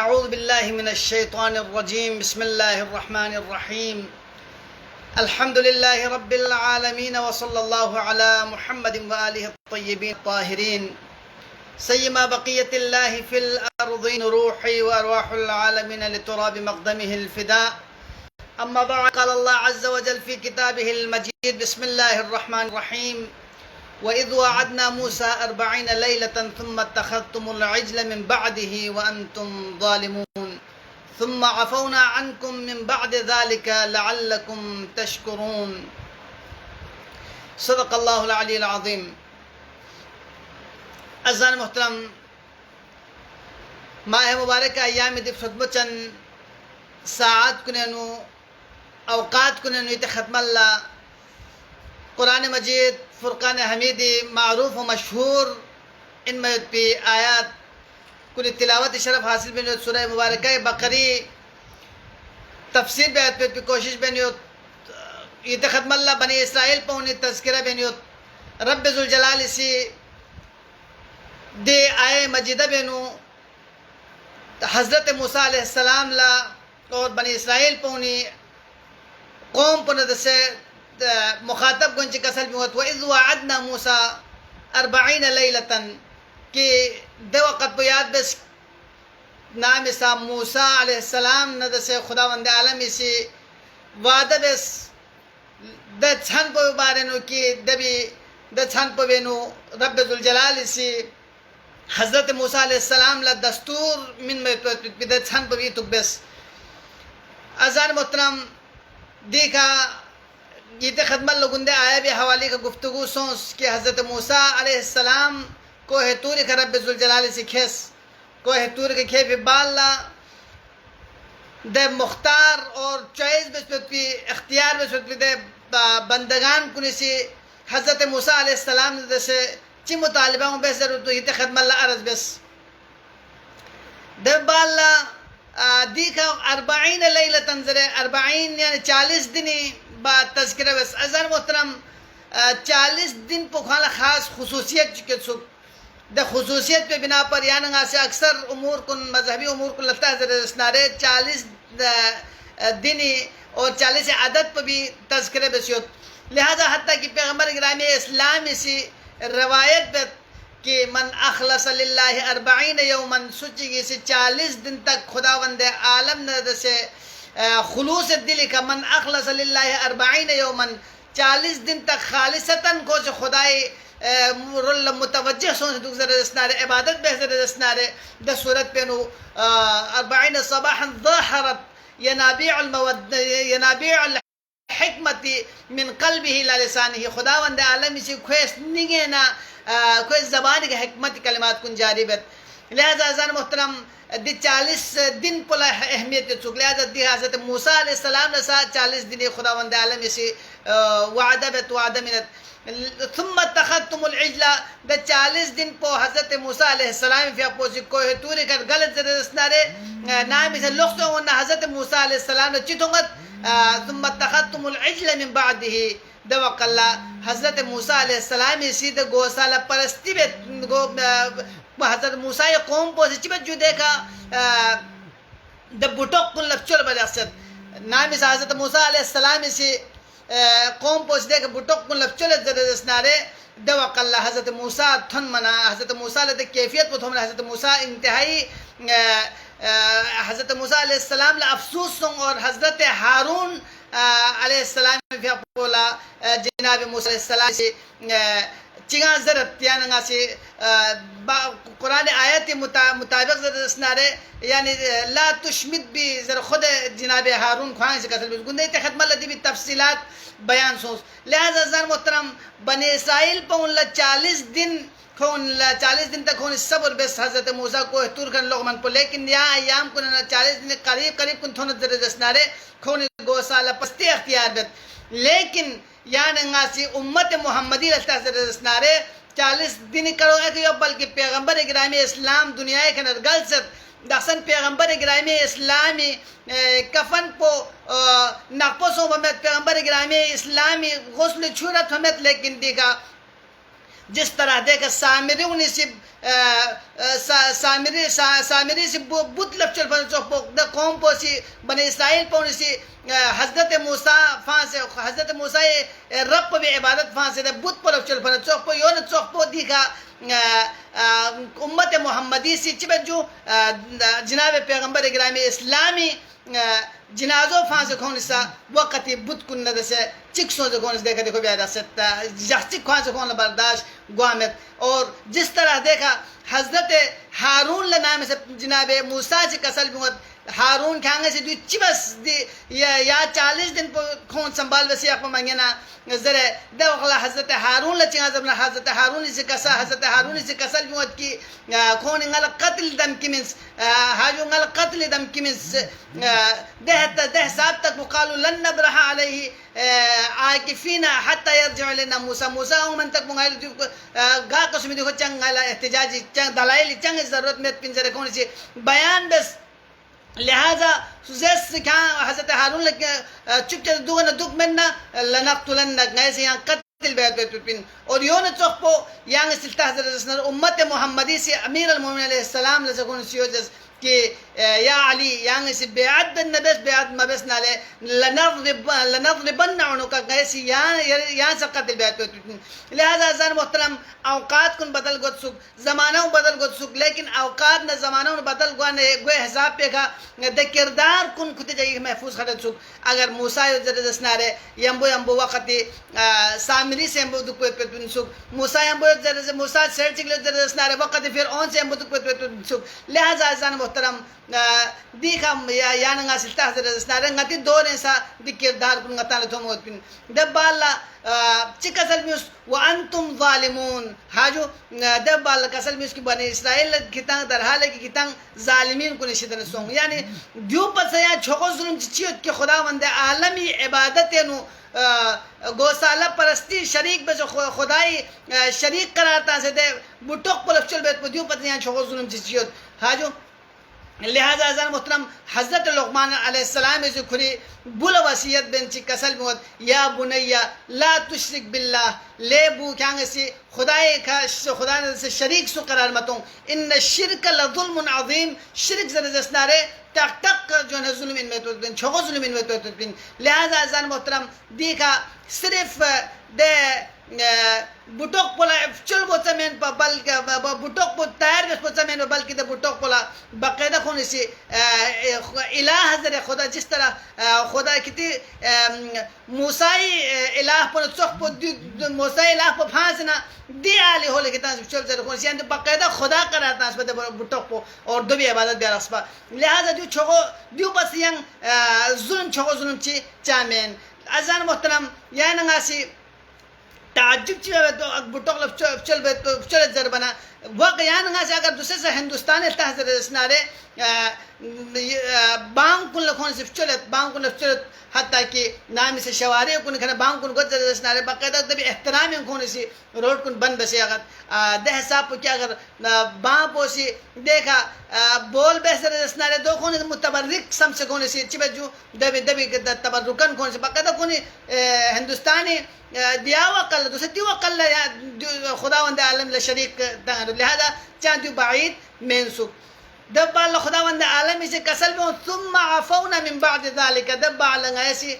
أعوذ بالله من الشيطان الرجيم. بسم الله الرحمن الرحيم. الحمد لله رب العالمين، وصلى الله على محمد وآله الطيبين الطاهرين. سيما بقية الله في الأرضين روحي وأرواح العالمين لتراب مقدمه الفداء. أما بعد، قال الله عز وجل في كتابه المجيد: بسم الله الرحمن الرحيم. وَإِذْ وَعَدْنَا مُوسَى 40 لَيْلَةً ثُمَّ اتَّخَذْتُمُ الْعِجْلَ مِنْ بَعْدِهِ وَأَنْتُمْ ظَالِمُونَ ثُمَّ عَفَوْنَا عَنْكُمْ مِنْ بَعْدِ ذَلِكَ لَعَلَّكُمْ تَشْكُرُونَ. صدق اللہ العلی العظیم. عزیزان محترم، ماہ مبارکہ ایام دی خدمت چند ساعات کنینو اوقات کنینو ایت ختم اللہ قرآن مجید فرقان حمیدی معروف و مشہور ان میں پی آیات کل تلاوت شرف حاصل بینی سورہ مبارکہ بقری تفسیر بیت پی کوشش بینی ایت ختم اللہ بنی اسرائیل پونی تذکرہ بینی رب ذوالجلال سی دے آئے مجیدہ بینو حضرت موسیٰ علیہ السلام لا اور بنی اسرائیل پونی قوم پونے دسے مخاطب گنچ کسل بھی ہوت. وَإِذْ وَعَدْنَا مُوسَى 40 لَيْلَةً کہ دے وقت پہ یاد بس نام سا موسیٰ علیہ السلام ندسے خداوند عالم اسی وعدہ بس دے چھن پہ بارنو کی دے چھن پہ بینو رب ذوالجلال اسی حضرت موسیٰ علیہ السلام لا دستور من میں دے چھن پہ بھی تک بس. عزیزان محترم، دیکھا یہ خدمت لگندے آیا بھی حوالی کا گفتگو سونس کہ حضرت موسیٰ علیہ السلام کوہ طور کا رب ذوالجلال سے کھیس کوہ طور کے کھے بھی بالا دے مختار اور چوائز بسپت پی اختیار بسپت پی دے بندگان کنی سی حضرت موسیٰ علیہ السلام دے سے چی مطالبہ ہوں بہتر تو یہ خدمت اللہ عرض بس دے بالا دیکھا 40 لیلہ تنظرے 40 یعنی 40 دنی با تذکرہ بس. عزیزان محترم، 40 دن پہ خاص خصوصیت چکے سک دا خصوصیت پہ بنا پر یعنی سے اکثر امور کن مذہبی امور کن لگتا ہے ذرا سنارے 40 دنی اور 40 عدد پہ بھی تذکرہ بسیوت. لہذا حتیٰ کہ پیغمبر گرامی اسلام اسی روایت بت کہ من اخلص للہ 40 یومن سچی گی سے 40 دن تک خداوند عالم نے سے خلوص دلی کا من اخلص للہ 40 یومن 40 دن تک خالصتاً کو سے خدای متوجہ سون سے دسنارے عبادت بہتر دسنارے دا صورت پینو 40 صباحا ظاہرت ینابیع الحکمت من قلبه لا لسانه. خداوند عالمی سے خویس نگینا کوئی زبان کے حکمت کلمات کن جاری بت. لہذا عزیزان محترم دی 40 دن پلا اہمیت چک. لہذا دی حضرت موسیٰ علیہ السلام لسا 40 دن خداوند عالم اسی وعدہ بت وعدہ منت. ثم اتخذتم العجل دا 40 دن پو حضرت موسیٰ علیہ السلام فی اپوسی کوہ طور کر غلط زردستنارے نامی سے لخصوں ہونا حضرت موسیٰ علیہ السلام نے چیتونگت. ثم اتخذتم العجل من بعده دا وقت اللہ حضرت موسیٰ علیہ السلام اسی دا گوسالہ پرستی بیت حضرت موسیٰ قوم پو سے چیبت جو دیکھا دا بٹوک کن لفچول بجاست نامی سے حضرت موسیٰ علیہ السلام اسی قوم پو سے دیکھا بٹوک کن لفچول زردسنارے دا وقت اللہ حضرت موسیٰ تھن منا حضرت موسیٰ علیہ کیفیت پو تھمنا حضرت موسیٰ انتہائی حضرت موسیٰ علیہ السلام افسوس سنگ اور حضرت ہارون علیہ السلام فی اپولا جناب موسیٰ علیہ السلام سے چگاں زرد یعنی سے قرآن آیت مطابق زرد سنارے یعنی لا تشمد بھی ذرا خود جناب ہارون خواہاں سے قتل بھی گندے ختم اللہ دی بھی تفصیلات بیان سوز. لہذا عزیزان محترم بنی اسرائیل پہ ان 40 دن 40 دن تک ہونی صبر بس حضرت موسیٰ کو طور کر لوگ من پو. لیکن یہاں ایام کو 40 دن قریب کن تھونا زرد سنارے کھونی گوسالہ پستی اختیار بیت. لیکن یعنی سی امت محمدی رستا سے رسنارے 40 دن کرو گے کہ بلکہ پیغمبر گرامی اسلام دنیا کے نرگل سے دخصن پیغمبر گرامی اسلامی کفن پو نقصوں ہمت پیغمبر گرامی اسلامی غسل چھورت ہمت. لیکن دیکھا جس طرح دیکھا سامری سی بت لفچل فن چوپو دا قوم پو سی بنی اسرائیل پونی سی حضرت موسیٰ فان سے حضرت موسیٰ رب بھی عبادت فان سے دا بت پو لفچل فن چوپو یون چوپو دیکھا امت محمدی سی چبت جو جناب پیغمبر گرامی اسلامی جنازو فان سے کھون سا وقتی بت کن ندر سے چک سو سے کھون سے دیکھا دیکھو بیادہ ستا چک کھون سے کھون برداشت گوامت. اور جس طرح دیکھا حضرت ہارون لنام سے جناب موسیٰ سے کسل بھی ہارون کھانگے سے دوی چبس دی یا 40 دن پو کھون سنبال وسی اپا منگینا ذرے دو اغلا حضرت ہارون لچنگا زبنا حضرت ہارون سے کسا حضرت ہارون سے کسل بھی کی کھون انگل قتل دم کی منس حاجو انگل قتل دم کی منس دہ ساب تک وقالو لن نبرح علیہ عاکفینا حتی یرجع لنا موسیٰ موسیٰ من تک منگل گا قسمی دیکھو چنگ احتجاجی چنگ دلائلی چنگ ضرورت میں پنجرے کھونی سی بیان بس. لہذا سوزیس کہاں حضرت ہارون چکتے دوغن دک مننا لنقتلنک نیسے یہاں قتل بیت پین. اور یون چوکپو یہاں سلطہ حضرت اسنر امت محمدی سے امیر المومن علیہ السلام لسکون سیوجز کہ یا علی یہاں سے بیعت بن نبیس بیعت مبیس نالے لنضربن عنقا نیسے یہاں سے قتل بیت پین. لہذا ازان محترم اوقات کن بدل گت سک زمانہ بدل گت سک لیکن اوقات نہ زمانہ بدل گوئے حساب پہ کا دے کردار کن کھتے جائے محفوظ خرد سک. اگر موسیٰ زرد اسنارے یمبو وقتی سامری سے یمبو دک پیت پیت سک موسیٰ یمبو زرد موسیٰ سیر چکل زرد اسنارے وقتی فرعون سے یمبو دک پیت پیت سک. لہذا ازان محترم دیکھا یاننگا سلطہ حضرت اسنارے ngati دوریں سا دی کردار کن ngata لتو موت پین دبا اللہ چک اصل میں وانتم ظالمون حاجو دبا اللہ کسل میں اس کی بنی اسرائیل کتنگ در حال ہے کہ کتنگ ظالمین کو نشیدن سونگ یعنی دیو پس یا چھوکو ظلم چیت کہ خدا وند عالمی عبادت نو گوسالہ پرستی شریک بس خدای شریک قرارتا سے دے بٹوک پلف چل بیت دیو پس یا چھوکو ظلم چیت حاجو. لہذا ازان محترم حضرت لقمان علیہ السلام سے کھری بول وصیت بن چی کسل موت یا بنیا لا تشرک باللہ لے بو کیانگ سی خدا سے شریک سو قرار متوں ان الشرک لظلم عظیم شرک زنزنارے تک تک جو ہے ظلم ان میں تو بن چھوکو ظلم ان میں تو بن. لہذا ازان محترم دیکھا صرف دے بوٹوک پولا چل بوتا مین پا بلکہ بوٹوک پو تیار بس بوتا مین بلکہ دے بوٹوک پولا باقاعدہ خونی سی الہ حضر خدا جس طرح خدا کتی موسیٰ الہ پو نتسوخ پو موسیٰ الہ پو پھانسنا دی آلی ہو لکھتا ہے چل زر خونی سی یعنی باقاعدہ خدا کراتا ہے بوٹوک پو اور دو بھی عبادت بیار اسپا. لہذا جو چھوکو دیو بس ینگ ظلم چھوکو ظلم چی چامین. ازان محترم یا ننگاسی تعجب چی بوٹوک لف چل بیت چل زر بنا واقعیان گا سے اگر دوسرے سے ہندوستان تحضر اسنارے بانگ کن لکھون سے چلت بانگ کن لف چلت حتیٰ کہ نامی سے شوارے کن کھنا بانگ کن گت زر اسنارے باقاعدہ دبی احترامی کھونے سی روڈ کن بند بسی اگر دہ صاحب کیا اگر بانگ پوسی دیکھا بول بحثر اسنارے دو کھونے متبرک سم سے کھونے سی چی جو دبی تبرکن کھونے سی باقاعدہ کھونے ہندوستانی دیا وقل دوسرے دیو وقل خدا وند عالم لشریک لہذا چاند دیو بعید منسوب. دبا اللہ خدا وند عالم اسے کسل میں ثم عفونا من بعد ذالک دبا اللہ ایسی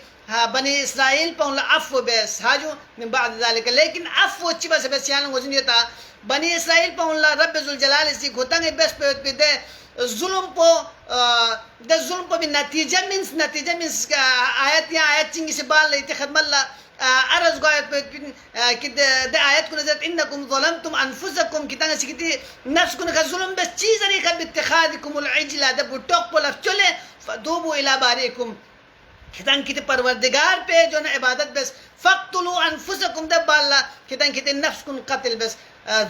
بنی اسرائیل پہ انہا عفو بیس حاجو من بعد ذالک لیکن عفو چی بس بیس یعنی وزن یہ تھا بنی اسرائیل پہ انہا رب ذوالجلال اسی کھوتنگ بیس پہ دے ظلم پو دے ظلم پو بھی نتیجہ منس آیت یا آیت چنگی سے بال لیتی خدم اللہ عرض گویت پہ کہ دے آیت کو نظرت انکم ظلمتم انفسکم کی تنگا سکتی نفس کو نکا ظلم بس چیز ریکا باتخاذکم العجلہ دے بٹوک پو لف چلے فدوبو الى باریکم کتن کتے پروردگار پہ جو نا عبادت بس فقتلو انفسکم دے بالا کتن کتے نفس کن قتل بس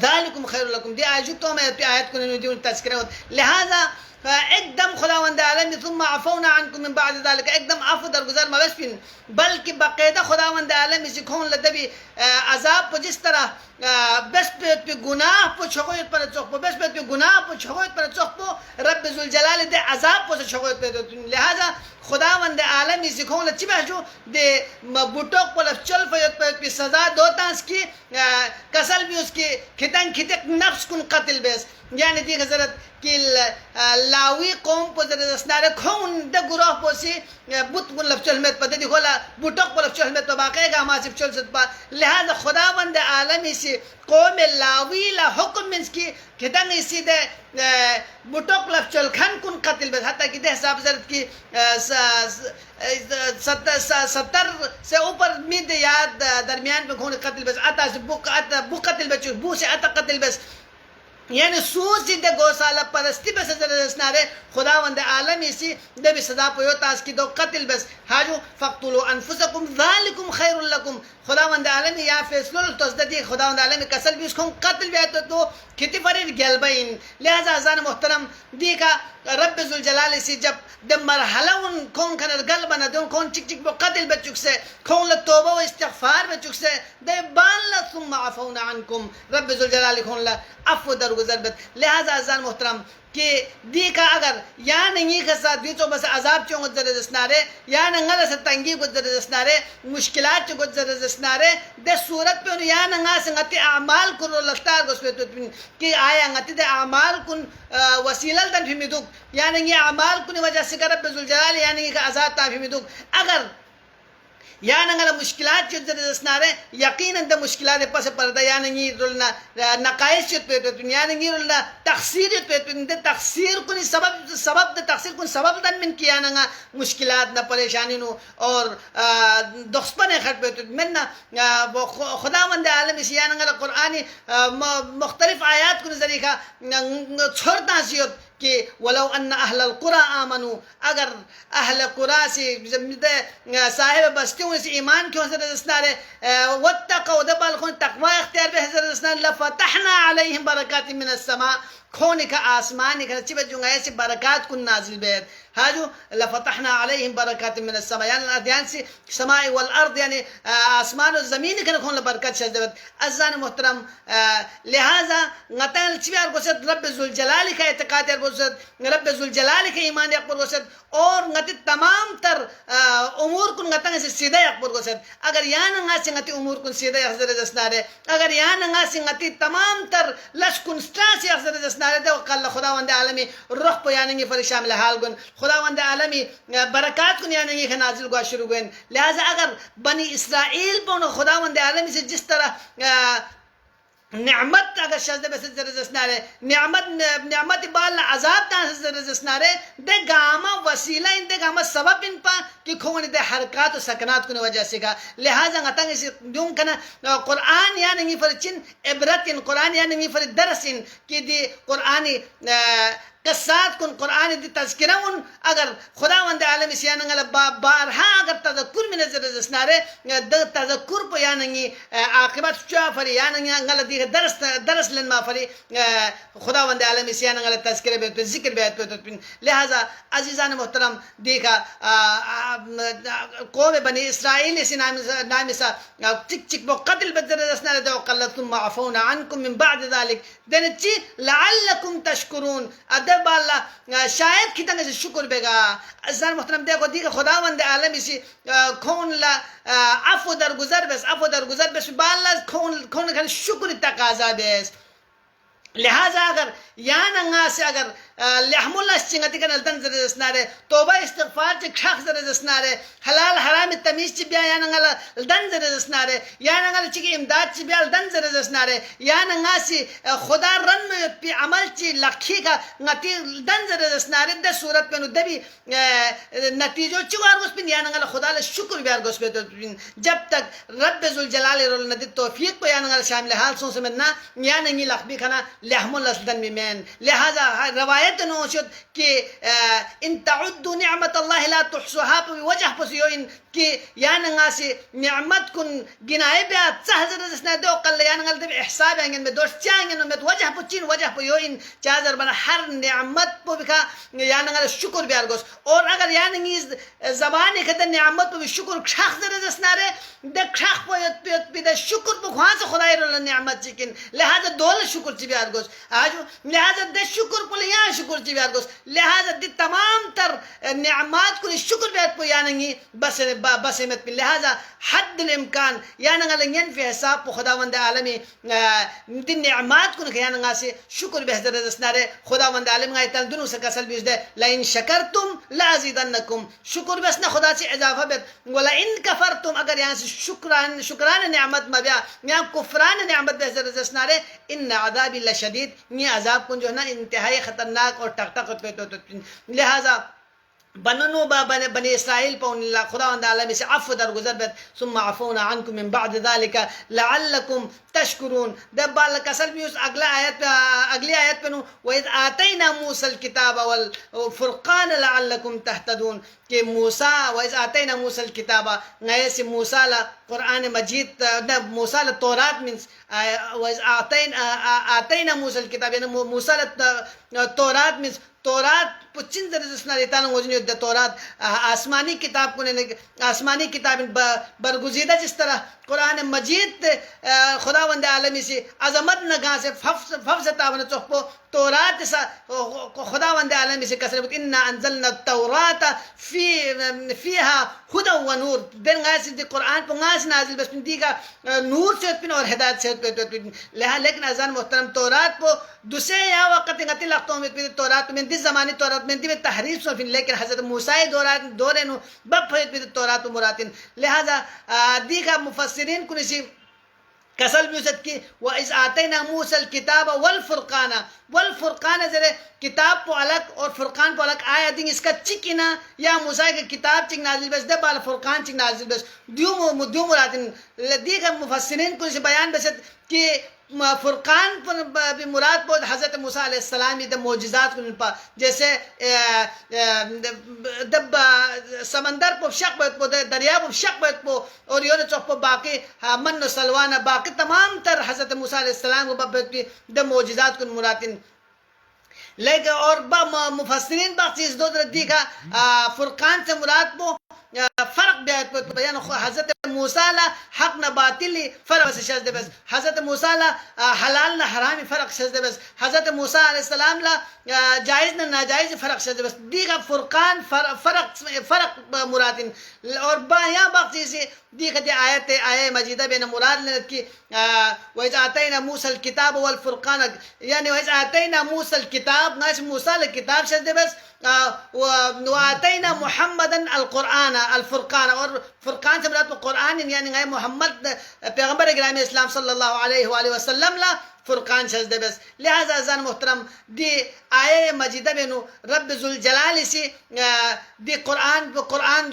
ذالکم خیر لکم دی آیتوں میں آیت کو دیون تذکرہ ہوتا. لہذا ایک دم خداوند عالم ثم عفونا عنکم من بعد ذلك ایک دم عفو درگزر مبس پین بلکہ باقاعدہ خداوند عالم اسی کھون لدبی عذاب پو جس طرح بس پہ گناہ پو چھوئیت پر چوک پو بس پہ گناہ پو چھوئیت پر چوک پو رب ذوالجلال دے عذاب پو سے چھوئیت پر. لہذا خداوند عالمی سکھون لچی بہجو دے بوٹوک پلف چل فیت پی سزا دوتانس کی کسل بھی اس کی کھتن کھتک نفس کن قتل بیس یعنی دی حضرت کہ لاوی قوم پو ذرا اسنارے کھون دے گروہ پو سی بوت کن لف چل میت پا دے دی خولا بوٹوک پلف چل میت پا باقی گا ہما سب چل ست پا لہذا خداوند عالمی سی قوم لاوی لا حکم منس کی کھتن اسی دے بوٹوک لف چل کھن کن قتل بیس حتیٰ کہ دے حساب ضرورت کی 70 سے اوپر مید یاد درمیان پہ کھون قتل بیس آتا سے بو قتل بیس بو سے آتا قتل بیس یعنی سوسی دے گوسالہ پرستی بس اسنارے خداوند عالمی سی دے بھی سزا پویو تاس کی دو قتل بس حاجو فقتلو انفسکم ذالکم خیر لکم خداوند عالمی یا فیصلو لتوزدی خداوند عالمی کسل بھی اس کو قتل بھی آئیتو تو کتی فرید گلبین لہذا ازان محترم دی کا رب ذوالجلال سی جب دے مرحلہ ان کون کنر گلبنا دے ان کون چک چک بو قتل بچک سے کون لتوبہ و استغفار بچک سے دے بان ثم عفونا عنکم رب ذوالجلال کون لعفو در گزر بت لہذا ازان محترم کہ دی کا اگر یا نہیں خسا دی تو بس عذاب چوں گزر دسنارے یا ننگا سے تنگی گزر دسنارے مشکلات چوں گزر دسنارے دے صورت پہ یا ننگا سے غتی اعمال کو لختار گس پہ کہ آیا غتی دے اعمال کن وسیلہ دن فہمیدو یا ننگی اعمال کن وجہ سے رب ذوالجلال یا ننگی کا عذاب تا فہمیدو اگر یا ننگل مشکلات چیز دسنارے یقینا دا مشکلات پس پردہ یا ننگی رولنا نقائص چیز پیتو یا ننگی رولنا تقصیر چیز پیتو دا تقصیر کنی سبب دا تقصیر کنی سبب دن من کیا ننگا مشکلات نا پریشانی نو اور دخصپن خط پیتو من خداوند عالم اسی یا ننگل قرآنی مختلف آیات کنی ذریعہ چھوڑتا سیوت کہ ولو ان اہل القرى آمنو اگر اہل قرآن سے صاحب بستیوں سے ایمان کیوں سے رسنارے واتقوا دبال خون تقوی اختیار بے حضر رسنار لفتحنا علیہم برکات من السماء کھونے کا آسمانی کا چبت جنگا ایسی برکات کن نازل بیر حاجو لفتحنا علیہم برکات من السماء یعنی الادیان سے سماء والارض یعنی آسمان و زمین کا کھون برکات شجدت ازان محترم لہذا غتان چبیار کو سد رب ذوالجلال کا اعتقاد رب ذوالجلال کے ایمان اکبر کو سد اور غتی تمام تر امور کن غتان سے سیدھا اکبر کو سد اگر یہاں نگا سے غتی امور کن سیدھا حضر دسنارے اگر یہاں نگا سے غتی تمام تر لش کن ستراسی حضر دسنارے دے وقال خداوند عالمی روح پہ یعنی فر شامل حال گن خداوند عالمی برکات کن یعنی نازل گوا شروع گن لہذا اگر بنی اسرائیل پہ خداوند عالمی سے جس طرح نعمت اگر شازده بس زرزسناره نعمت بال عذاب تان زرزسناره ده گاما وسیلہ ان ده گاما سبب ان پا کہ کھون ده حرکات و سکنات کنے وجہ سے کا لہذا غتنگ اسی دون کنا قرآن یا نگی فرچن عبرت ان قرآن یا نگی فر درس ان کہ دی قرآنی قصات کن قرآن دی تذکرہ ان اگر خداوند عالم سیاننگل بارہا اگر تذکر من زرزسناره تذکر پا یا نگی عاقبت چا فری یا نگی انگل دی درس لن ما فری خداوند عالم سیاننگل تذکرہ بیت ذکر بیت لہذا عزیزان محترم دیکھا قوم بنی اسرائیل اسی نامی سا چک چک بو قتل بدرزسناره دو قلت ثم عفونا عنکم من بعد ذلك دنچی لعلکم تشکرون ادب اللہ شاید کی تنگ سے شکر بے گا عزیزان محترم دیکھو دیکھ خداوند عالمی سی کھون لا عفو در گزر بس بالا کھون کھن شکر تقاضا بیس لہذا اگر یا ننگا سے اگر لحم اللہ چنگتی کن الدن زرزسنارے توبہ استغفار چی کھاک زرزسنارے حلال حرام تمیز چی بیا یا ننگا الدن زرزسنارے یا ننگا چی امداد چی بیا الدن زرزسنارے یا ننگا سی خدا رن میں پی عمل چی لکھی کا نتی الدن زرزسنارے دے صورت پہ نو دبی نتیجو چی وارگوس پین یا ننگا خدا لشکر بیارگوس پین جب تک رب ذوالجلال رول ندی توفیق پہ یا ننگا شامل حال سون سمنا یا ننگی لخبی کھنا لحم اللہ دن میں لہذا روایت نوشد کہ ان تعدوا نعمت اللہ لا تحصوها بوجہ پسیوین کہ یا ننگا سی نعمت کن گنائے بیا چہزر دسنا دو قل یا ننگا دب احساب انگن میں دوست چاہنگن میں وجہ پچین وجہ پوین چہزر بنا ہر نعمت پو بکا یا ننگا شکر بیار گوس اور اگر یا ننگی زبانی کھتا نعمت پو شکر کھاک زر دسنا رے دے کھاک پویت پی دے شکر پو خوان سے خدای رو نعمت چکن لہذا دول شکر چی بیار گوس آجو لہذا دے شکر پو لیا شکر چی بیار گوس لہذا دی تمام تر نعمات کو شکر بیت پو یاننگی بس امت پی لہذا حد الامکان یاننگلنگین فی حساب پو خداوند عالمی دن نعمات کو یاننگا سے شکر بہتر دسنارے خداوند عالم غای تل دنو سے کسل بیش دے لئن شکرتم لازیدنکم شکر بس نہ خدا سے اضافہ بیت ولئن کفرتم اگر یہاں سے شکران نعمت مبیا یہاں کفران نعمت بہتر دسنارے ان عذابی لشدید یہ عذاب کن جو ہے نا انتہائی خطرناک اور ٹک ٹک لہذا بنو بنی اسرائیل پہ اللہ خداوند عالمی سے عفو درگزر بیت ثم عفونا عنکم من بعد ذالک لعلکم تشکرون دب بال کسل بھی اس اگلی آیت پہ نو وَإِذْ آتَيْنَا مُوسَى الْكِتَابَ وَالْفُرْقَانَ لَعَلَّكُمْ تَهْتَدُونَ کہ موسیٰ وَإِذْ آتَيْنَا مُوسَى الْكِتَابَ نئے سے موسیٰ قرآن مجید موسیٰ تورات منس وَإِذْ آتَيْنَا مُوسَى الْكِتَابَ یعنی موسیٰ تورات منس تورات پچن درجسنا ریتانا وجنی دا تورات آسمانی کتاب کو آسمانی کتاب برگزیدہ جس طرح قرآن مجید خداوند عالمی سے عظمت نگاہ سے ففز تابن چوپو تورات سا خداوند عالمی سے کسر انا انزلنا التورات فیہا خدا و نور بین غائی سے قرآن پہ غائی نازل بس دیگا نور سے پن اور ہدایت سے پن لہا لیکن ازان محترم تورات پہ دوسرے یا وقت غتی لقتوں میں تورات میں دی زمانی تورات میں دی تحریف سو فن لیکن حضرت موسیٰ دورے نو بب فید بھی تورات و مراتن لہذا دیگا مفسرین کنسی کسل بیوست کی وَإِذْ آتَيْنَا مُوسَى الْكِتَابَ وَالْفُرْقَانَ والفرقان زرے کتاب پو الگ اور فرقان پو الگ آیا دیں اس کا چکنا یا موسیٰ کے کتاب چک نازل بس دب بالا فرقان چک نازل بس دیو مراتن دیگر مفسرین کو سے بیان بسد کہ فرقان پر مراد بود حضرت موسیٰ علیہ السلام دا معجزات کو پا جیسے دب سمندر پو شک بیت پو دریا پو شک بیت پو اور یون چوک پو باقی من و سلوان باقی تمام تر حضرت موسیٰ علیہ السلام کو بیت پی دا معجزات کو مراتن لیکن اور مفسرین باقی چیز دو در دیکھا فرقان سے مراد پو فرق بیایت پو بیان حضرت موسیٰ حق نہ باطلی فرق سے شزد بس حضرت موسیٰ حلال نہ حرامی فرق شزد بس حضرت موسیٰ علیہ السلام جائز نہ ناجائز فرق شزد بس دیگا فرقان فرق مراتن اور یہاں باقی چیزیں دیکھا دی آیت مجیدہ بین مراد لنت کی وَإِذْ آتَيْنَا مُوسَى الْكِتَابَ وَالْفُرْقَانَ یعنی وَإِذْ آتَيْنَا مُوسَى الْكِتَابَ ناش موسیٰ الکتاب شزد بس وَآتَيْنَا مُحَمَّدًا الْقُرْآنَ الْفُرْقَانَ اور فرقان سے مراد قرآن یعنی محمد پیغمبر گرامی اسلام صلی اللہ علیہ وآلہ وسلم فرقان شزد بس لہذا ازان محترم دی آیے مجیدہ بینو رب ذوالجلال سی دی قرآن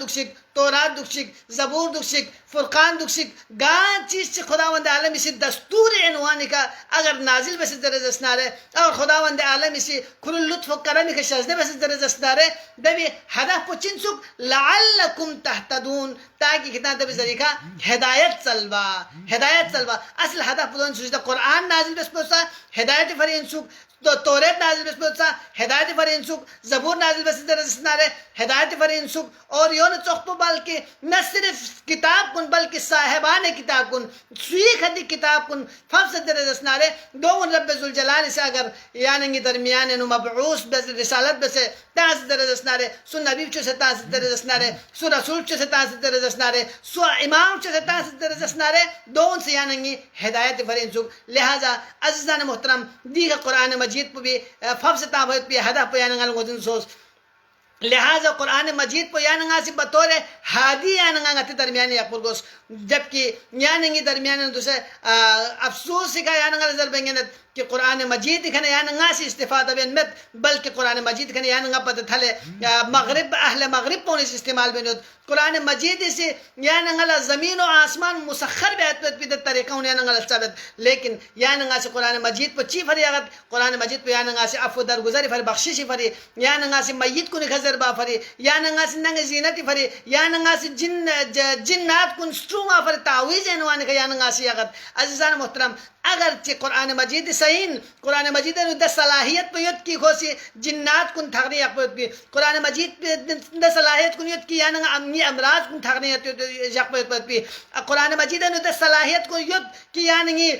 دکشک تورات دکشک زبور دکشک فرقان دکشک گان چیز چی خداوند عالمی سی دستور عنوانی کا اگر نازل بس درز اسنارے اور خداوند عالمی سی کل لطف و کرمی کا شزد بس درز اسنارے دبی ہدف پو چنسک لعلکم تحتدون تاکہ کتنا دبی ذریعہ ہدایت سلوا اصل ہدف پو دون سجدہ قرآن نازل بس پوسا ہدایت فرین سک توریت نازل بس پوسا ہدایت فرین سک زبور نازل بس درز اسنارے ہدایت فرین سک اور یون چوکتو بلکہ نہ صرف کتاب کن بلکہ صاحبان کتاب کن سوی خدی کتاب کن ففصد درز اسنارے دون رب ذوالجلال سے اگر یعنی درمیان انو مبعوث بس رسالت بس تاس درز اسنارے سو نبی چو سے تاس درز اسنارے سو رسول چو سے تاس درز اسنارے سو امام چو سے تاس درز اسنارے دون سے یعنی ہدایت فرین سک لہذا عزیزان محترم دیگر قرآن مجید پہ بھی ففصد تابعیت پہ ہدف پہ یعنی گلن سوز لہذا قرآن مجید پہ یعنی سی بطور حادی یعنی درمیانی اپر گوس جبکہ یعنی درمیانی دوسرے افسوس کا یعنی نظر بنگنت کہ قرآن مجید کھنے یعنی سی استفادہ بین مت بلکہ قرآن مجید کھنے یعنی پتہ تھلے مغرب اہل مغرب پونے سے استعمال بینت قرآن مجید سے یعنی زمین و آسمان مسخر بیت طریقہ ہونے یعنی ثابت لیکن یعنی سے قرآن مجید پہ چی فری اگر قرآن مجید پہ یعنی سے عفو درگزاری فری بخشش فری یعنی سے میت کو نخزر با فری یعنی سے ننگ زینت فری یعنی سے جنات کن سٹرونگا فری تعویز انوانی کا یعنی سے اگر عزیزان محترم اگرچہ قرآن مجید سہین قرآن مجید د صلاحیت پہ یت کی خوشی جنات کن تھگنی یقبت بھی قرآن مجید د صلاحیت کن یت کی یعنی امنی امراض کن تھگنی یقبت بھی قرآن مجید د صلاحیت کن یت کی یعنی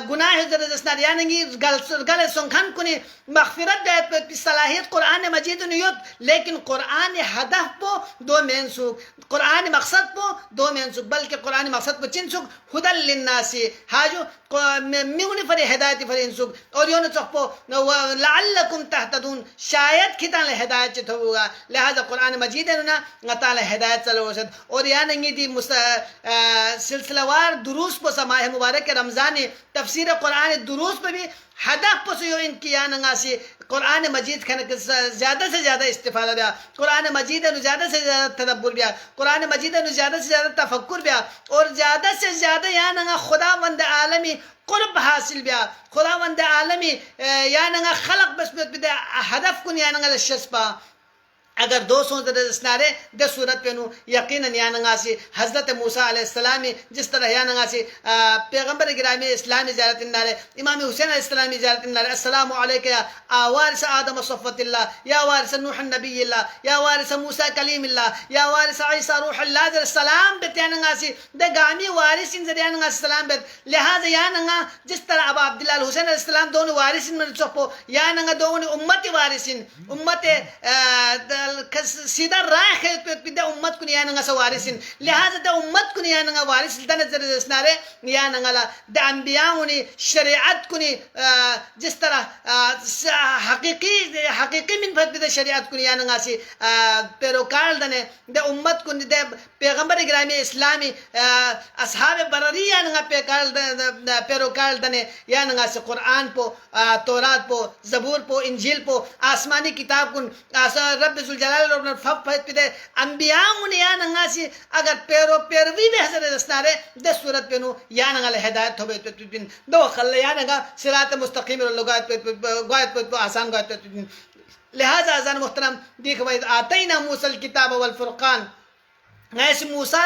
گناہ درجسنار یعنی گل سنکھن کنی مغفرت دیت پہ صلاحیت قرآن مجید یت لیکن قرآن ہدف پو دو مین سوک قرآن مقصد پو دو مین سوک بلکہ قرآن مقصد پو چن سوک ہدل للناسی حاجو میونی فری ہدایتی فری انسوک اور یون چخپو لعلکم تہتدون شاید کتان ہدایت چت ہوگا لہذا قرآن مجید ہے نا تعالی ہدایت چلو وسد اور یا نہیں دی سلسلہ وار دروس پو سماہ مبارک رمضان تفسیر قرآن دروس پہ بھی ہدف پو سیو ان کی ناسی قرآن مجید کھنک زیادہ سے زیادہ استفادہ بیا قرآن مجید ہے زیادہ سے زیادہ تدبر بیا قرآن مجید ہے زیادہ سے زیادہ تفکر بیا اور زیادہ سے زیادہ یا نگا خدا وند عالمی قرب حاصل بیا خدا وند عالمی یا نگا خلق بس بدا ہدف کن یا نگا لشسپا اگر دو سو سنارے دے صورت پہ نو یقیناً یا نگاسی حضرت موسیٰ علیہ السلام جس طرح یا نگاسی پیغمبر گرامی اسلامی زیارت نارے امام حسین علیہ السلامی زیارت نارے السلام علیکہ یا وارث آدم صفت اللہ یا وارث نوح النبی اللہ یا وارث موسیٰ کلیم اللہ یا وارث عیسیٰ روح اللہ در السلام بیت یا نگاسی دے گامی وارثین زر یا نگاسی السلام بیت لہذا یا نگا جس طرح ابا عبداللہ الحسین علیہ السلام دونوں وارثین میں چپو یا نگا دونوں امت وارثین امت سیدھا راہ خیلت پہ دا امت کو نیا نگا سوارثین لہذا دا امت کو نیا نگا وارث دا نظر دسنارے نیا نگا دا انبیاء نے شریعت کو نی جس طرح حقیقی من فت دا شریعت کو نیا نگا سی پیروکار دنے دا امت کو دا پیغمبر گرامی اسلامی اصحاب برری یا نگا پیروکار دنے یا نگا سی قرآن پو تورات پو زبور پو انجیل پو آسمانی کتاب کن رب جلال اور فت پہ انبیاء نے یا نگاسی اگر پیروی میں حضرت دستارے دے صورت پہ نو یا نگا ہدایت ہو بیت دو خلے یا نگا صراط مستقیم اور لگایت پہ آسان گایت پہ لہذا ازان محترم دیکھ بھائی آتینا موسیٰ الکتاب والفرقان ایسی موسیٰ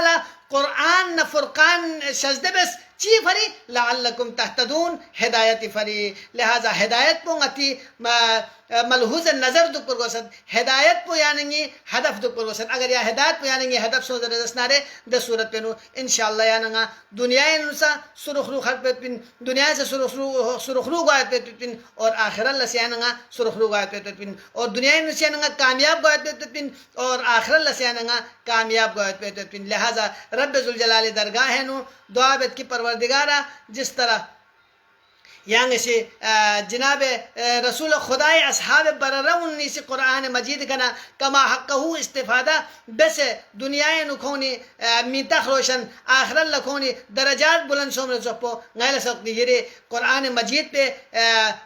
قرآن فرقان شجدے بس چی فری لعلکم تہتدون ہدایت فری لہذا ہدایت پو غتی ملحوظ نظر دو پر گوسد ہدایت پو یعنی ہدف دو پر گوسد اگر یا ہدایت پو یعنی ہدف سو درسنارے دے صورت پہ نو انشاءاللہ یعنی دنیا انسا سرخرو خلق پہ پن دنیا سے سرخرو گوایت پہ پن اور آخرت لسی یعنی سرخرو گوایت پہ پن اور دنیا انسا یعنی کامیاب گوایت پہ پن اور آخرت لسی یعنی کامیاب گوایت پہ پن لہذا رب ذوالجلال درگاہ ہے نو دعا بیت کی پروردگارہ جس طرح یعنی سے جناب رسول خدای اصحاب بررون سے قرآن مجید کنا کما حقہ استفادہ بس دنیا نکھونی میتخ روشن آخرت لکھونی درجات بلند سوم رسپو غیر سکتی یہ قرآن مجید پہ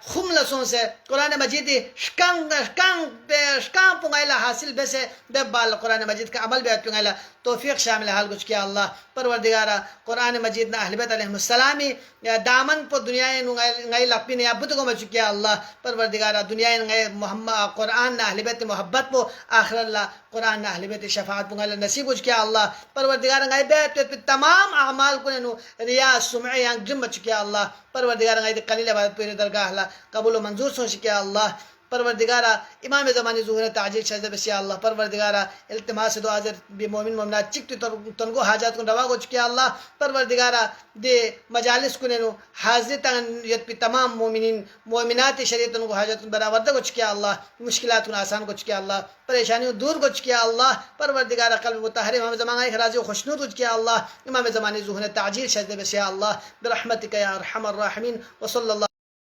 خم لسوں سے قرآن مجید شکان پنگائلہ حاصل بس دبال قرآن مجید کا عمل بیت پنگائلہ توفیق شامل حال کچھ کیا اللہ پروردگارہ قرآن مجید نا اہل بیت علیہ السلامی دامن پو دنیا نگائی لپی نے ابت کو مچ کیا اللہ پروردگارہ دنیا نگائی محمد قرآن نا اہل بیت محبت پو آخر اللہ قرآن نا اہل بیت شفاعت پنگائلہ نصیب کچھ کیا اللہ پروردگارہ نگائی بیت تمام اعمال کو نو ریاض سمعی یانگ جم مچ کیا اللہ پروردگارہ نگائی قلیل عبادت پوری درگاہ اللہ قبول و منظور سوچ کیا اللہ پروردگارہ امام زمانی ظہور تعجیل شہزہ بسیہ اللہ پروردگارہ التماس دعا حاضر بی مومن مومنات چکتی تنگو حاجات کن روا کو چکیا اللہ پروردگارہ دے مجالس کننو حاضر تنگیت پی تمام مومنین مومنات شریعت تنگو حاجات کن براورد کو چکیا اللہ مشکلات کن آسان کو چکیا اللہ پریشانیوں دور کو چکیا اللہ پروردگارہ قلب متحر امام زمانی خراضی و خوشنود کو چکیا اللہ امام زمانی ظہور تعجیل شہزہ بسیہ اللہ برحمتک یا ارحم الراحمین وصلی اللہ